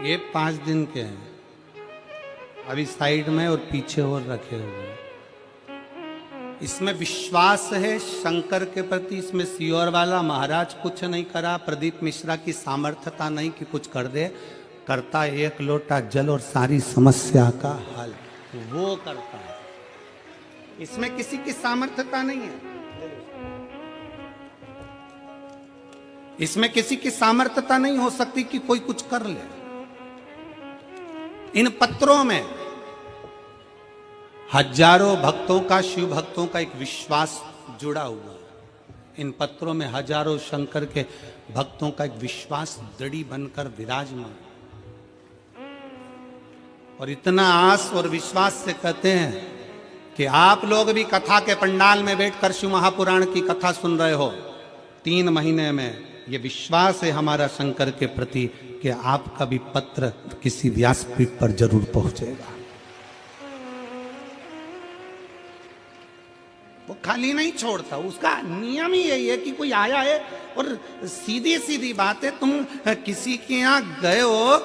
ये 5 दिन के हैं, अभी साइड में और पीछे और रखे हुए हैं। इसमें विश्वास है शंकर के प्रति, इसमें सियोर वाला महाराज कुछ नहीं करा, प्रदीप मिश्रा की सामर्थ्यता नहीं कि कुछ कर दे, करता 1 लोटा जल और सारी समस्या का हल वो करता है। इसमें किसी की सामर्थ्यता नहीं है, इसमें किसी की सामर्थ्यता नहीं हो सकती कि कोई कुछ कर ले। इन पत्रों में हजारों भक्तों का, शिव भक्तों का एक विश्वास जुड़ा हुआ है। इन पत्रों में हजारों शंकर के भक्तों का एक विश्वास दृढ़ बनकर विराजमान, और इतना आस और विश्वास से कहते हैं कि आप लोग भी कथा के पंडाल में बैठकर शिव महापुराण की कथा सुन रहे हो। 3 महीने में ये विश्वास है हमारा शंकर के प्रति कि आपका भी पत्र किसी व्यासपीठ पर जरूर पहुंचेगा। वो खाली नहीं छोड़ता, उसका नियम ही यही है कि कोई आया है, और सीधी सीधी बात है, तुम किसी के यहाँ गए हो,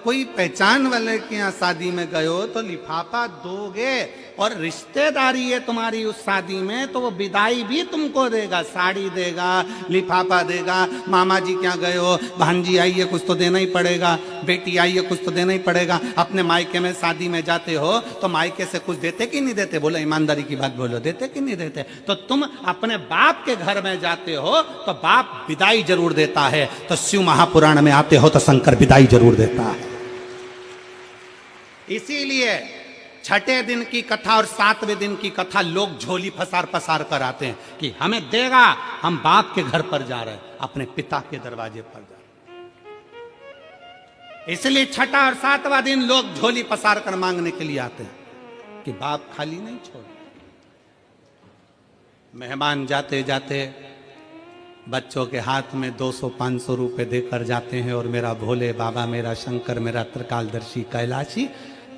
कोई पहचान वाले के यहाँ शादी में गए हो तो लिफाफा दोगे, और रिश्तेदारी है तुम्हारी उस शादी में, तो वो विदाई भी तुमको देगा, साड़ी देगा, लिफाफा देगा। मामा जी क्या गए हो, भांजी आई है, कुछ तो देना ही पड़ेगा, बेटी आई है, कुछ तो देना ही पड़ेगा। अपने मायके में शादी में जाते हो तो मायके से कुछ देते कि नहीं देते, बोलो ईमानदारी की बात बोलो, देते कि नहीं देते। तो तुम अपने बाप के घर में जाते हो तो बाप विदाई जरूर देता है, तो शिव महापुराण में आते हो तो शंकर विदाई जरूर देता है। इसीलिए 6ठे दिन की कथा और 7वें दिन की कथा लोग झोली फसार पसार कर आते हैं कि हमें देगा, हम बाप के घर पर जा रहे हैं, अपने पिता के दरवाजे पर जा रहे हैं। इसलिए 6ठा और 7वां दिन लोग झोली पसार कर मांगने के लिए आते हैं कि बाप खाली नहीं छोड़। मेहमान जाते जाते बच्चों के हाथ में 200-500 रुपए देकर जाते हैं और मेरा भोले बाबा, मेरा शंकर, मेरा त्रिकालदर्शी कैलाशी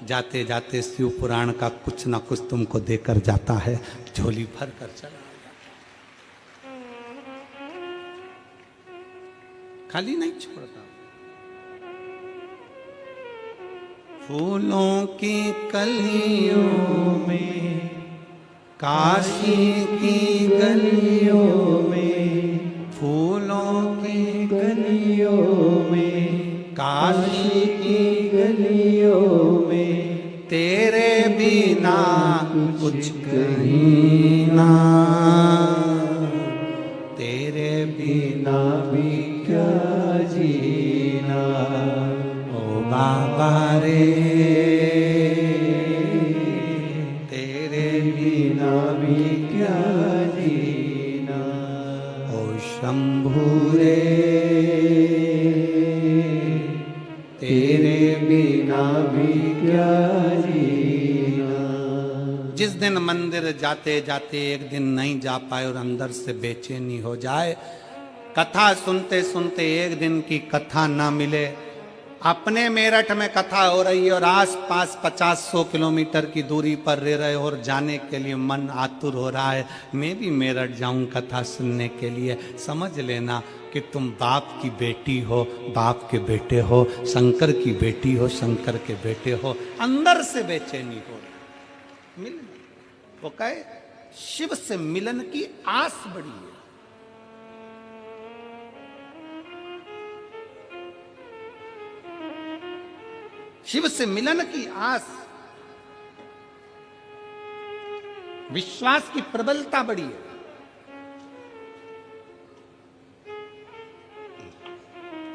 जाते जाते शिव पुराण का कुछ ना कुछ तुमको देकर जाता है, झोली भर कर चला खाली नहीं छोड़ता। फूलों की कलियों में, काशी की गलियों में, फूलों की गलियों में, काशी की गलियों में, तेरे बिना कुछ कहीं ना, तेरे बिना भी क्या जीना, ओ बाबा रे, तेरे बिना भी क्या जीना, ओ शंभू रे, तेरे बिना भी क्या जीना। जिस दिन मंदिर जाते जाते एक दिन नहीं जा पाए और अंदर से बेचैनी हो जाए, कथा सुनते सुनते एक दिन की कथा ना मिले, अपने मेरठ में कथा हो रही है और आस-पास 50-100 किलोमीटर की दूरी पर रह रहे हो और जाने के लिए मन आतुर हो रहा है, मैं भी मेरठ जाऊं कथा सुनने के लिए, समझ लेना कि तुम बाप की बेटी हो, बाप के बेटे हो, शंकर की बेटी हो, शंकर के बेटे हो, अंदर से बेचैनी हो मिल। वो कहे शिव से मिलन की आस बड़ी है। शिव से मिलन की आस, विश्वास की प्रबलता बड़ी है।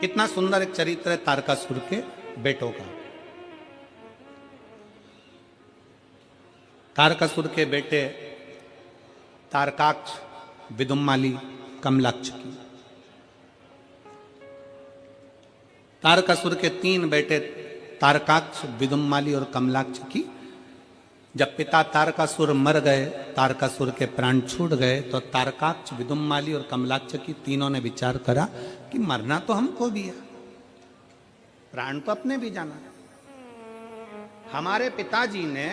कितना सुंदर एक चरित्र है तारकासुर के बेटों का। तारकासुर के बेटे तारकाक्ष, विदुम्माली, कमलाक्ष की। तारकासुर के 3 बेटे तारकाक्ष, विदुम्माली और कमलाक्ष की। जब पिता तारकासुर मर गए, तारकासुर के प्राण छूट गए, तो तारकाक्ष, विदुम्माली और कमलाक्ष की तीनों ने विचार करा कि मरना तो हमको भी है, प्राण तो अपने भी जाना है। हमारे पिताजी ने,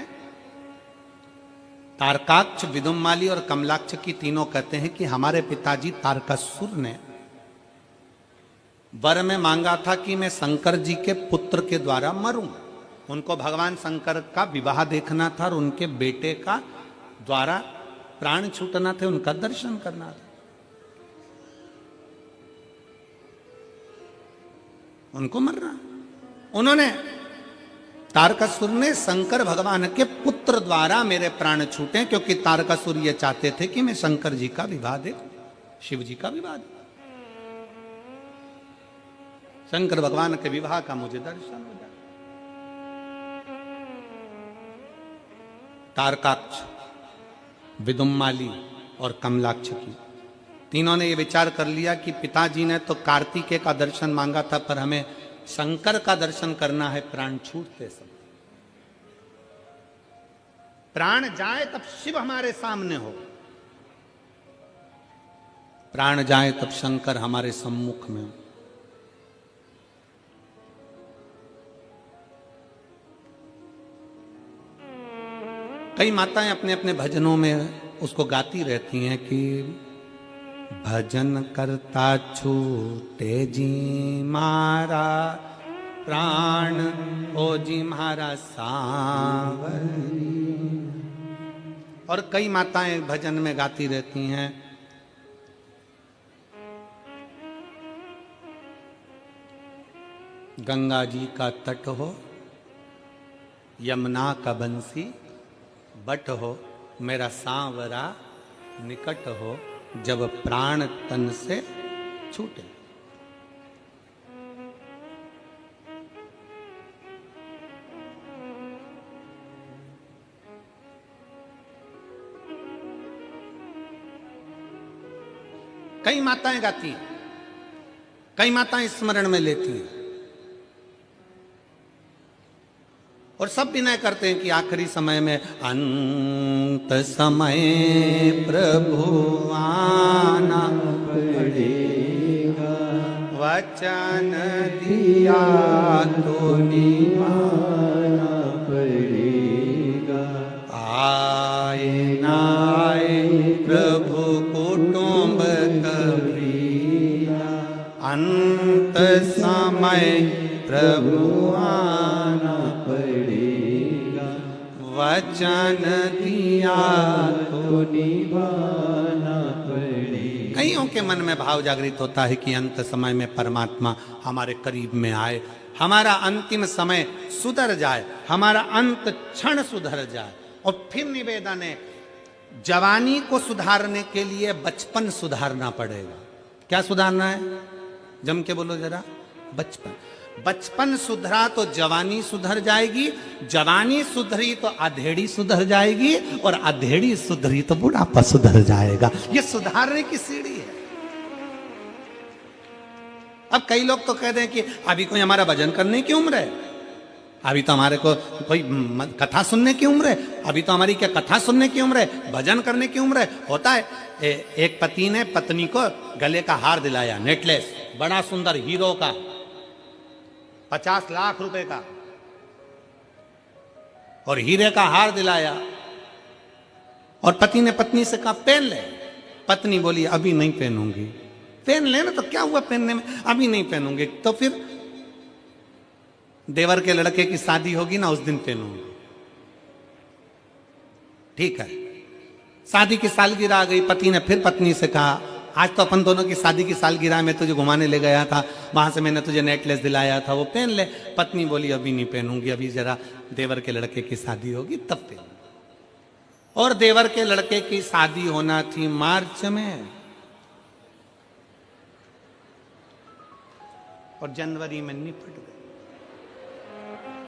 तारकाक्ष, विदुम्माली और कमलाक्ष की तीनों कहते हैं कि हमारे पिताजी तारकासुर ने वर में मांगा था कि मैं शंकर जी के पुत्र के द्वारा मरूं। उनको भगवान शंकर का विवाह देखना था और उनके बेटे का द्वारा प्राण छूटना थे, उनका दर्शन करना था। उनको मरना, उन्होंने, तारकासुर ने शंकर भगवान के पुत्र द्वारा मेरे प्राण छूटे, क्योंकि तारकासुर ये चाहते थे कि मैं शंकर जी का विवाह देखूं, शिव जी का विवाह देखूं, शंकर भगवान के विवाह का मुझे दर्शन हो जाए। तारकाक्ष, विदुम्माली और कमलाक्ष की तीनों ने यह विचार कर लिया कि पिताजी ने तो कार्तिकेय का दर्शन मांगा था, पर हमें शंकर का दर्शन करना है प्राण छूटते समय। प्राण जाए तब शिव हमारे सामने हो, प्राण जाए तब शंकर हमारे सम्मुख में हो। कई माताएं अपने अपने भजनों में उसको गाती रहती हैं कि भजन करता छूटे जी मारा प्राण, ओ जी मारा सांवरी। और कई माताएं भजन में गाती रहती हैं गंगा जी का तट हो, यमुना का बंसी बट हो, मेरा सांवरा निकट हो, जब प्राण तन से छूटे। कई माताएं गाती हैं, कई माताएं स्मरण में लेती हैं और सब विनय करते हैं कि आखिरी समय में अंत समय प्रभु आना, पड़ेगा, वचन दिया तो निभाना पड़ेगा। आए न आए प्रभु कुटुंब कबीरा, अंत समय प्रभु आना पड़ेगा, वचन दिया तो निभाना पड़ेगा। कईयों के मन में भाव जागृत होता है कि अंत समय में परमात्मा हमारे करीब में आए, हमारा अंतिम समय सुधर जाए, हमारा अंत क्षण सुधर जाए। और फिर निवेदन है, जवानी को सुधारने के लिए बचपन सुधारना पड़ेगा। क्या सुधारना है? जम के बोलो जरा। बचपन। बचपन सुधरा तो जवानी सुधर जाएगी, जवानी सुधरी तो अधेड़ी सुधर जाएगी, और अधेड़ी सुधरी तो बुढ़ापा सुधर जाएगा। ये सुधारने की सीढ़ी है। अब कई लोग तो कहते हैं कि अभी कोई हमारा भजन करने की उम्र है, अभी तो हमारे को कोई कथा सुनने की उम्र है, अभी तो हमारी क्या कथा सुनने की उम्र है, भजन करने की उम्र है। होता है एक पति ने पत्नी को गले का हार दिलाया, नेकलेस, बड़ा सुंदर हीरो का, 50 लाख रुपए का, और हीरे का हार दिलाया। और पति ने पत्नी से कहा पहन ले। पत्नी बोली अभी नहीं पहनूंगी। पहन लेना तो क्या हुआ पहनने में, अभी नहीं पहनूंगी। तो फिर देवर के लड़के की शादी होगी ना, उस दिन पहनूंगी। ठीक है, शादी की सालगिरह आ गई। पति ने फिर पत्नी से कहा आज तो अपन दोनों की शादी की सालगिरह में तुझे घुमाने ले गया था, वहां से मैंने तुझे नेकलेस दिलाया था, वो पहन ले। पत्नी बोली अभी नहीं पहनूंगी, अभी जरा देवर के लड़के की शादी होगी तब पहनूंगी। और देवर के लड़के की शादी होना थी मार्च में, और जनवरी में निपट गई।